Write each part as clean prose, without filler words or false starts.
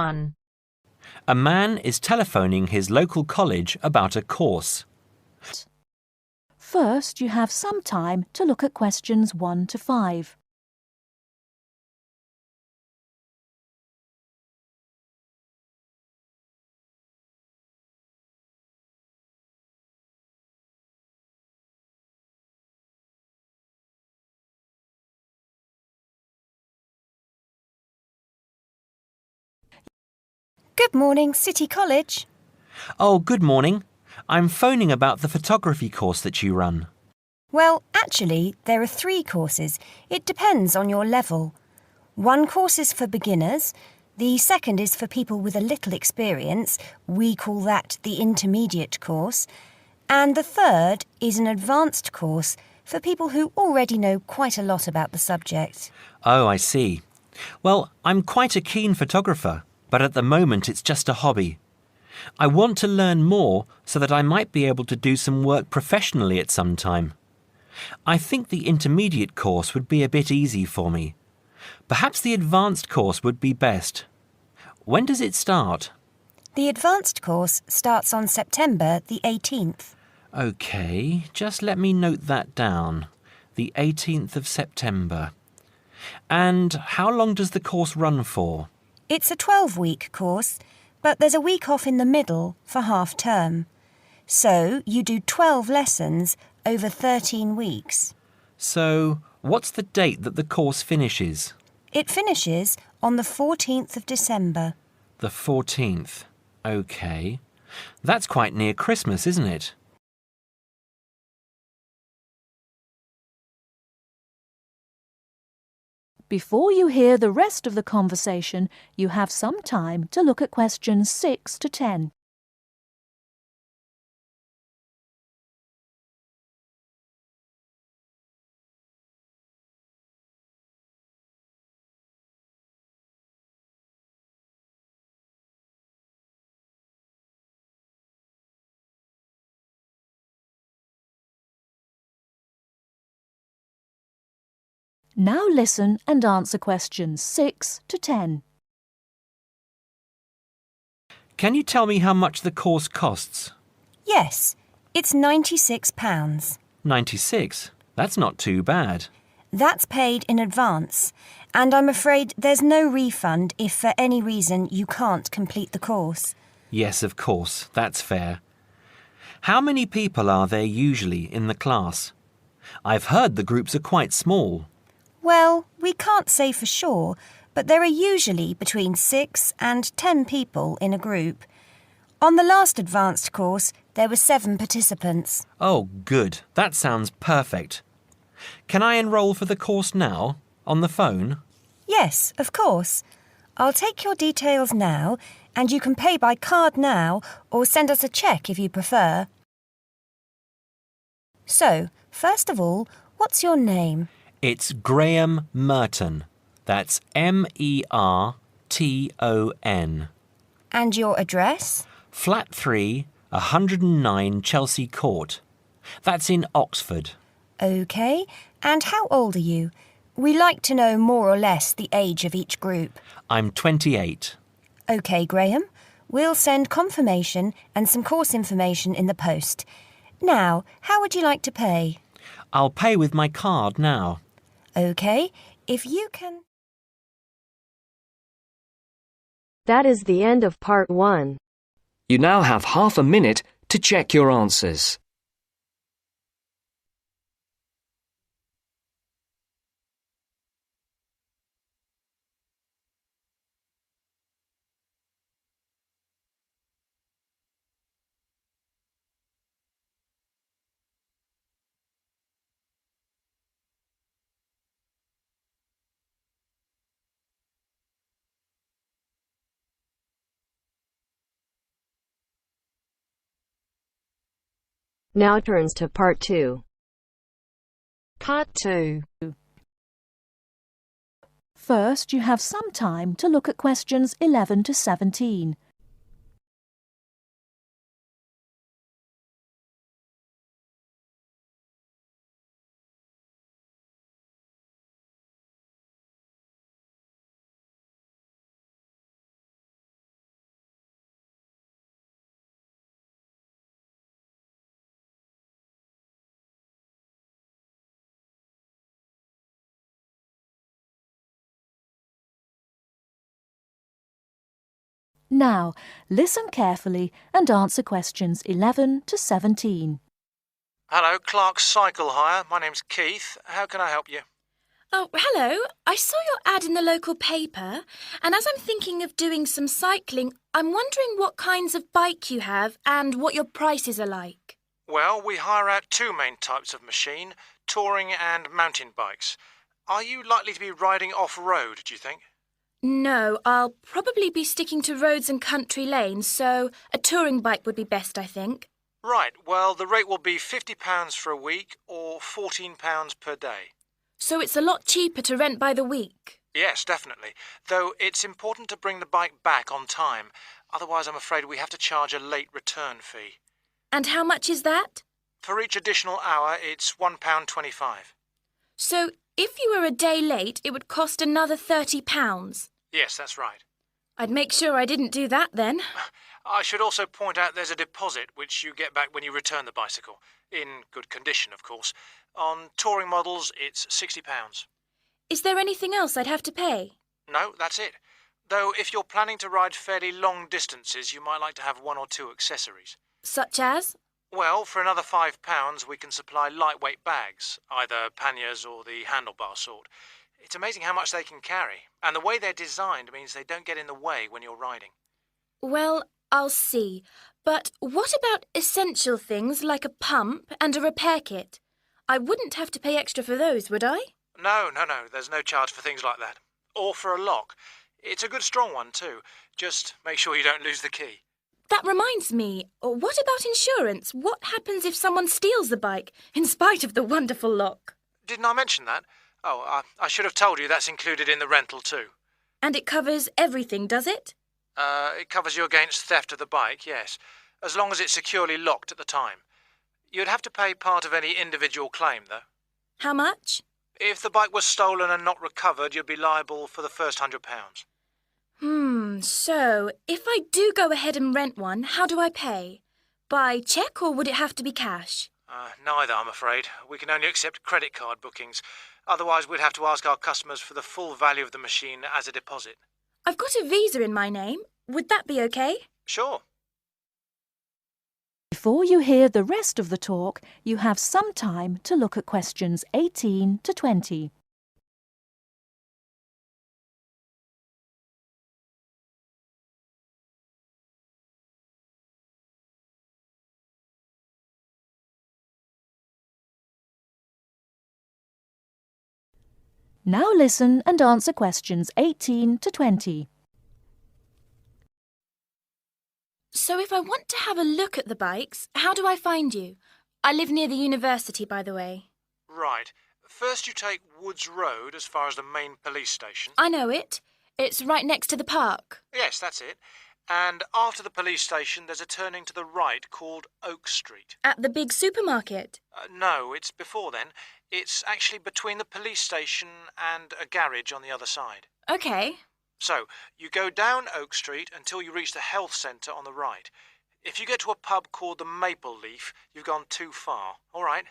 1. A man is telephoning his local college about a course. First, you have some time to look at questions 1 to 5. Good morning, City College. Oh, good morning. I'm phoning about the photography course that you run. Well, actually, there are 3 courses. It depends on your level. One course is for beginners. The second is for people with a little experience. We call that the intermediate course. And the third is an advanced course for people who already know quite a lot about the subject. Oh, I see. Well, I'm quite a keen photographer, but at the moment it's just a hobby. I want to learn more so that I might be able to do some work professionally at some time. I think the intermediate course would be a bit easy for me. Perhaps the advanced course would be best. When does it start? The advanced course starts on September the 18th. OK, just let me note that down. The 18th of September. And how long does the course run for? It's a 12-week course, but there's a week off in the middle for half term. So you do 12 lessons over 13 weeks. So, what's the date that the course finishes? It finishes on the 14th of December. The 14th. OK. That's quite near Christmas, isn't it? Before you hear the rest of the conversation, you have some time to look at questions 6 to 10. Now listen and answer questions 6 to 10. Can you tell me how much the course costs? Yes, it's £96. 96. That's not too bad. That's paid in advance, and I'm afraid there's no refund if for any reason you can't complete the course. Yes, of course. That's fair. How many people are there usually in the class? I've heard the groups are quite small. Well, we can't say for sure, but there are usually between 6 and 10 people in a group. On the last advanced course, there were 7 participants. Oh, good. That sounds perfect. Can I enrol for the course now, on the phone? Yes, of course. I'll take your details now, and you can pay by card now or send us a cheque if you prefer. So, first of all, what's your name? It's Graham Merton. That's M-E-R-T-O-N. And your address? Flat 3, 109 Chelsea Court. That's in Oxford. OK. And how old are you? We like to know more or less the age of each group. I'm 28. OK, Graham. We'll send confirmation and some course information in the post. Now, how would you like to pay? I'll pay with my card now. OK. If you can... That is the end of part 1. You now have half a minute to check your answers. Now turns to part 2. Part 2. First, you have some time to look at questions 11 to 17. Now, listen carefully and answer questions 11 to 17. Hello, Clark's Cycle Hire. My name's Keith. How can I help you? Oh, hello. I saw your ad in the local paper, and as I'm thinking of doing some cycling, I'm wondering what kinds of bike you have and what your prices are like. Well, we hire out two main types of machine, touring and mountain bikes. Are you likely to be riding off-road, do you think? No, I'll probably be sticking to roads and country lanes, so a touring bike would be best, I think. Right, well, the rate will be £50 for a week or £14 per day. So it's a lot cheaper to rent by the week. Yes, definitely. Though it's important to bring the bike back on time. Otherwise, I'm afraid we have to charge a late return fee. And how much is that? For each additional hour, it's £1.25. So if you were a day late, it would cost another £30. Yes, that's right. I'd make sure I didn't do that then. I should also point out there's a deposit which you get back when you return the bicycle. In good condition, of course. On touring models, it's £60. Is there anything else I'd have to pay? No, that's it. Though if you're planning to ride fairly long distances, you might like to have one or two accessories. Such as? Well, for another £5, we can supply lightweight bags, either panniers or the handlebar sort. It's amazing how much they can carry, and the way they're designed means they don't get in the way when you're riding. Well, I'll see. But what about essential things like a pump and a repair kit? I wouldn't have to pay extra for those, would I? No, there's no charge for things like that. Or for a lock. It's a good strong one too. Just make sure you don't lose the key. That reminds me, what about insurance? What happens if someone steals the bike, in spite of the wonderful lock? Didn't I mention that? Oh, I should have told you that's included in the rental too. And it covers everything, does it? It covers you against theft of the bike, yes, as long as it's securely locked at the time. You'd have to pay part of any individual claim, though. How much? If the bike was stolen and not recovered, you'd be liable for the first £100. So, if I do go ahead and rent one, how do I pay? By cheque or would it have to be cash? Neither, I'm afraid. We can only accept credit card bookings. Otherwise, we'd have to ask our customers for the full value of the machine as a deposit. I've got a Visa in my name. Would that be okay? Sure. Before you hear the rest of the talk, you have some time to look at questions 18 to 20. Now listen and answer questions 18 to 20. So if I want to have a look at the bikes, how do I find you? I live near the university, by the way. Right. First you take Woods Road as far as the main police station. I know it. It's right next to the park. Yes, that's it. And after the police station, there's a turning to the right called Oak Street. At the big supermarket. No, it's before then. It's actually between the police station and a garage on the other side. OK. So, you go down Oak Street until you reach the health centre on the right. If you get to a pub called the Maple Leaf, you've gone too far. All right?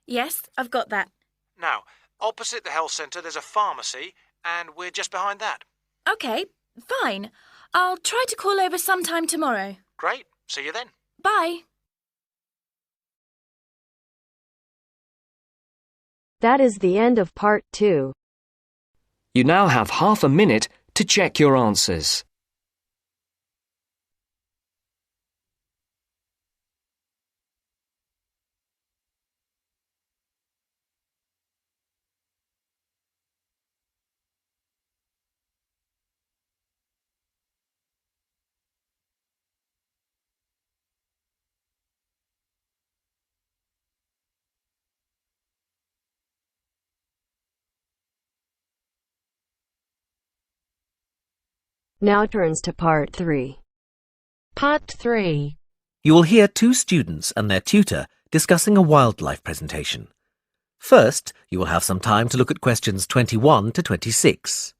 Yes, I've got that. Now, opposite the health centre, there's a pharmacy, and we're just behind that. OK, fine. I'll try to call over sometime tomorrow. Great. See you then. Bye. That is the end of part 2. You now have half a minute to check your answers. Now turns to part 3. Part 3. You will hear two students and their tutor discussing a wildlife presentation. First, you will have some time to look at questions 21 to 26.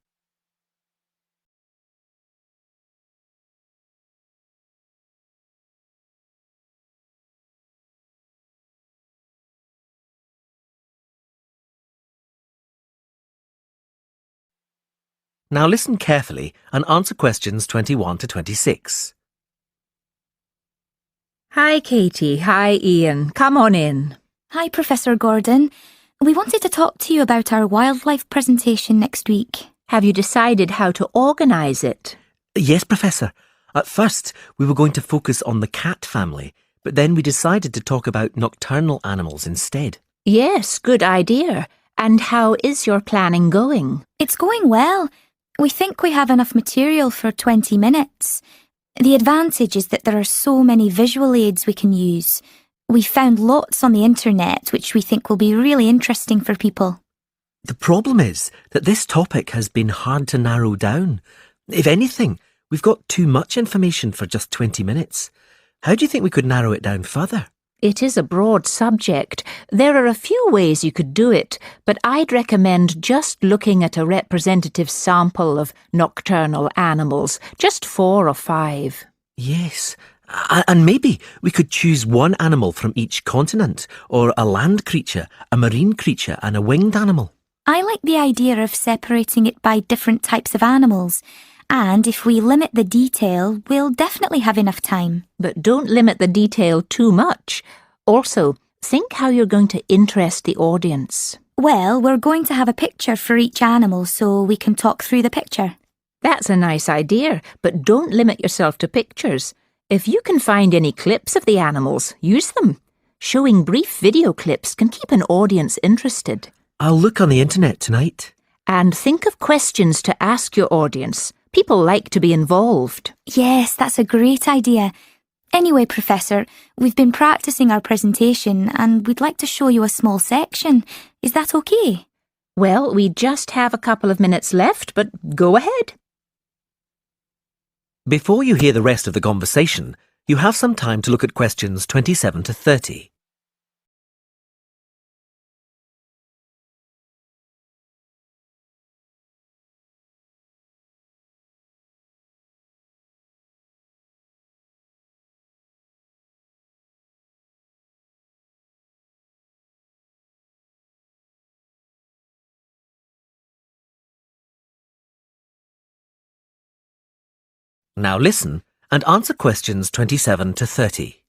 Now listen carefully and answer questions 21 to 26. Hi, Katie. Hi, Ian. Come on in. Hi, Professor Gordon. We wanted to talk to you about our wildlife presentation next week. Have you decided how to organise it? Yes, Professor. At first, we were going to focus on the cat family, but then we decided to talk about nocturnal animals instead. Yes, good idea. And how is your planning going? It's going well. We think we have enough material for 20 minutes. The advantage is that there are so many visual aids we can use. We found lots on the internet which we think will be really interesting for people. The problem is that this topic has been hard to narrow down. If anything, we've got too much information for just 20 minutes. How do you think we could narrow it down further? It is a broad subject. There are a few ways you could do it, but I'd recommend just looking at a representative sample of nocturnal animals, just 4 or 5. Yes, and maybe we could choose one animal from each continent, or a land creature, a marine creature and a winged animal. I like the idea of separating it by different types of animals. And if we limit the detail, we'll definitely have enough time. But don't limit the detail too much. Also, think how you're going to interest the audience. Well, we're going to have a picture for each animal so we can talk through the picture. That's a nice idea, but don't limit yourself to pictures. If you can find any clips of the animals, use them. Showing brief video clips can keep an audience interested. I'll look on the internet tonight. And think of questions to ask your audience. People like to be involved. Yes, that's a great idea. Anyway, Professor, we've been practicing our presentation and we'd like to show you a small section. Is that okay? Well, we just have a couple of minutes left, but go ahead. Before you hear the rest of the conversation, you have some time to look at questions 27 to 30. Now listen and answer questions 27 to 30.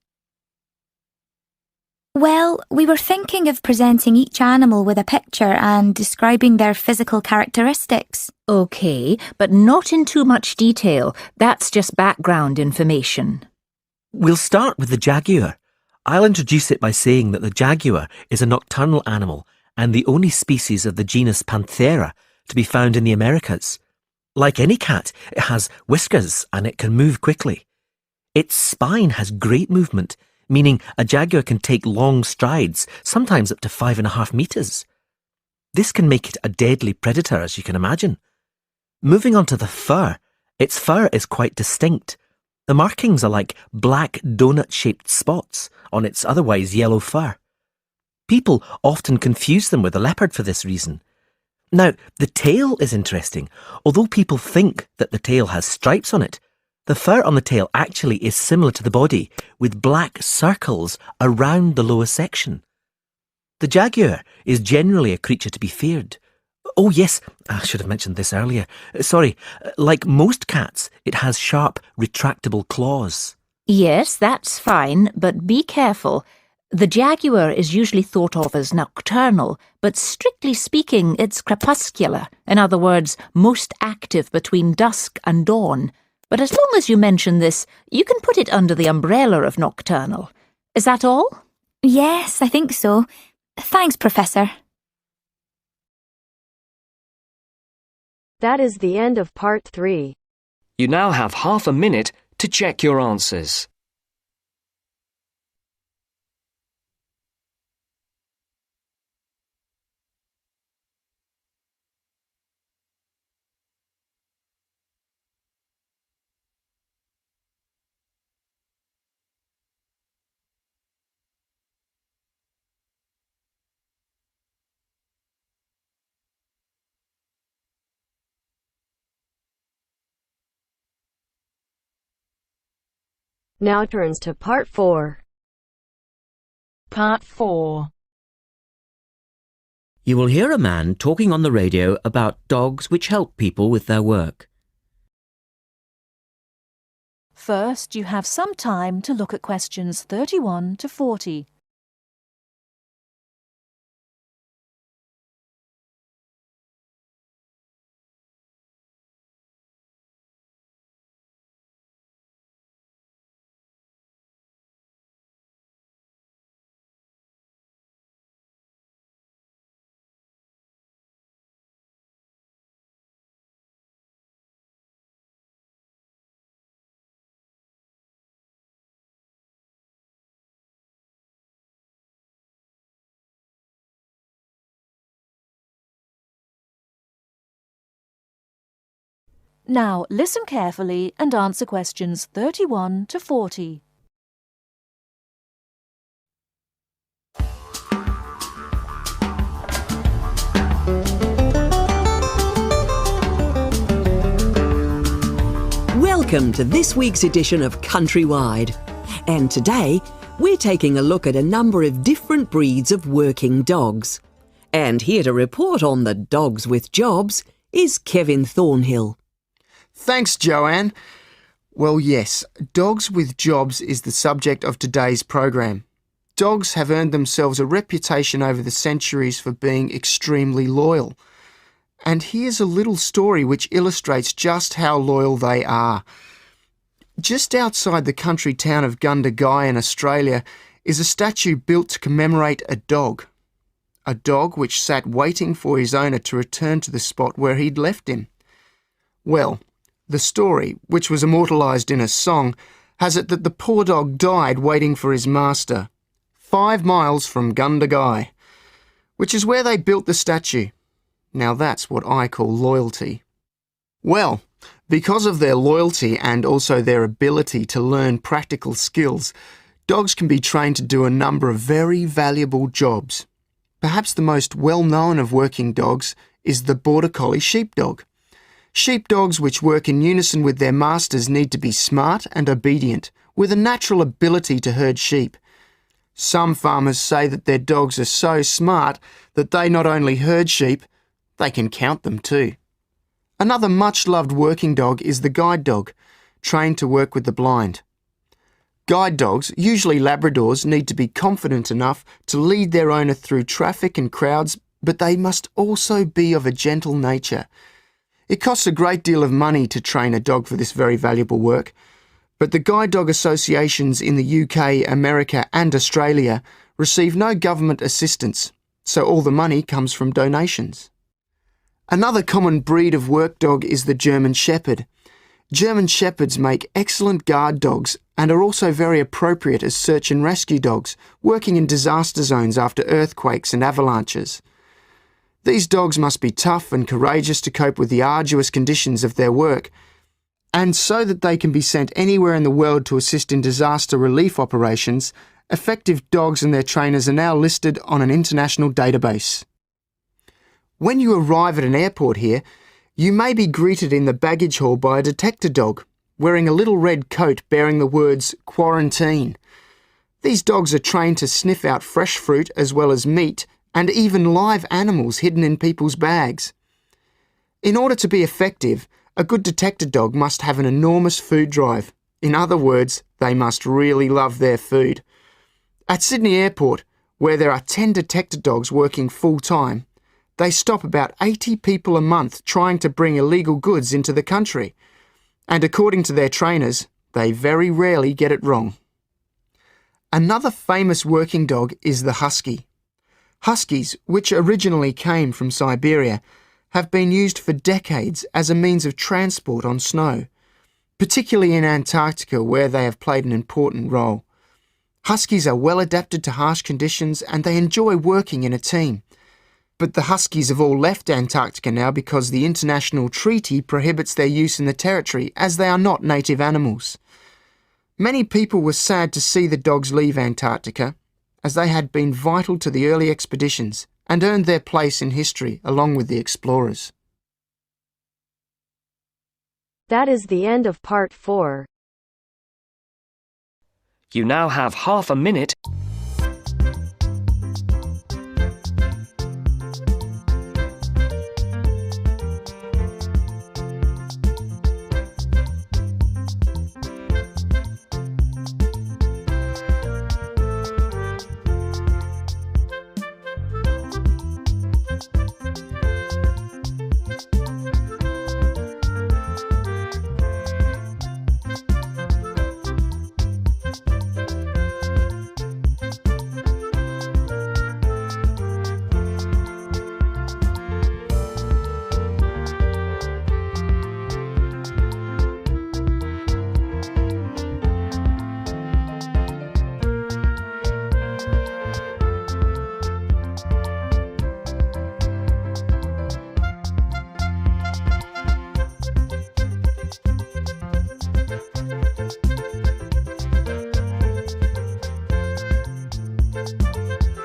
Well, we were thinking of presenting each animal with a picture and describing their physical characteristics. OK, but not in too much detail. That's just background information. We'll start with the jaguar. I'll introduce it by saying that the jaguar is a nocturnal animal and the only species of the genus Panthera to be found in the Americas. Like any cat, it has whiskers and it can move quickly. Its spine has great movement, meaning a jaguar can take long strides, sometimes up to 5.5 meters. This can make it a deadly predator, as you can imagine. Moving on to the fur, its fur is quite distinct. The markings are like black donut-shaped spots on its otherwise yellow fur. People often confuse them with a leopard for this reason. Now, the tail is interesting. Although people think that the tail has stripes on it, the fur on the tail actually is similar to the body, with black circles around the lower section. The jaguar is generally a creature to be feared. Oh yes, I should have mentioned this earlier. Sorry, like most cats, it has sharp, retractable claws. Yes, that's fine, but be careful. The jaguar is usually thought of as nocturnal, but strictly speaking, it's crepuscular. In other words, most active between dusk and dawn. But as long as you mention this, you can put it under the umbrella of nocturnal. Is that all? Yes, I think so. Thanks, Professor. That is the end of part 3. You now have half a minute to check your answers. Now turns to part 4. Part 4. You will hear a man talking on the radio about dogs which help people with their work. First, you have some time to look at questions 31 to 40. Now listen carefully and answer questions 31 to 40. Welcome to this week's edition of Countrywide. And today, we're taking a look at a number of different breeds of working dogs. And here to report on the dogs with jobs is Kevin Thornhill. Thanks, Joanne. Well, yes, dogs with jobs is the subject of today's program. Dogs have earned themselves a reputation over the centuries for being extremely loyal. And here's a little story which illustrates just how loyal they are. Just outside the country town of Gundagai in Australia is a statue built to commemorate a dog. A dog which sat waiting for his owner to return to the spot where he'd left him. Well, the story, which was immortalised in a song, has it that the poor dog died waiting for his master, 5 miles from Gundagai, which is where they built the statue. Now that's what I call loyalty. Well, because of their loyalty and also their ability to learn practical skills, dogs can be trained to do a number of very valuable jobs. Perhaps the most well-known of working dogs is the Border Collie sheepdog. Sheepdogs which work in unison with their masters need to be smart and obedient, with a natural ability to herd sheep. Some farmers say that their dogs are so smart that they not only herd sheep, they can count them too. Another much-loved working dog is the guide dog, trained to work with the blind. Guide dogs, usually Labradors, need to be confident enough to lead their owner through traffic and crowds, but they must also be of a gentle nature. It costs a great deal of money to train a dog for this very valuable work, but the guide dog associations in the UK, America and Australia receive no government assistance, so all the money comes from donations. Another common breed of work dog is the German Shepherd. German Shepherds make excellent guard dogs and are also very appropriate as search and rescue dogs, working in disaster zones after earthquakes and avalanches. These dogs must be tough and courageous to cope with the arduous conditions of their work, and so that they can be sent anywhere in the world to assist in disaster relief operations, effective dogs and their trainers are now listed on an international database. When you arrive at an airport here, you may be greeted in the baggage hall by a detector dog, wearing a little red coat bearing the words "Quarantine." These dogs are trained to sniff out fresh fruit as well as meat and even live animals hidden in people's bags. In order to be effective, a good detector dog must have an enormous food drive. In other words, they must really love their food. At Sydney Airport, where there are 10 detector dogs working full-time, they stop about 80 people a month trying to bring illegal goods into the country. And according to their trainers, they very rarely get it wrong. Another famous working dog is the husky. Huskies, which originally came from Siberia, have been used for decades as a means of transport on snow, particularly in Antarctica where they have played an important role. Huskies are well adapted to harsh conditions and they enjoy working in a team. But the huskies have all left Antarctica now because the international treaty prohibits their use in the territory as they are not native animals. Many people were sad to see the dogs leave Antarctica, as they had been vital to the early expeditions and earned their place in history along with the explorers. That is the end of part 4. You now have half a minute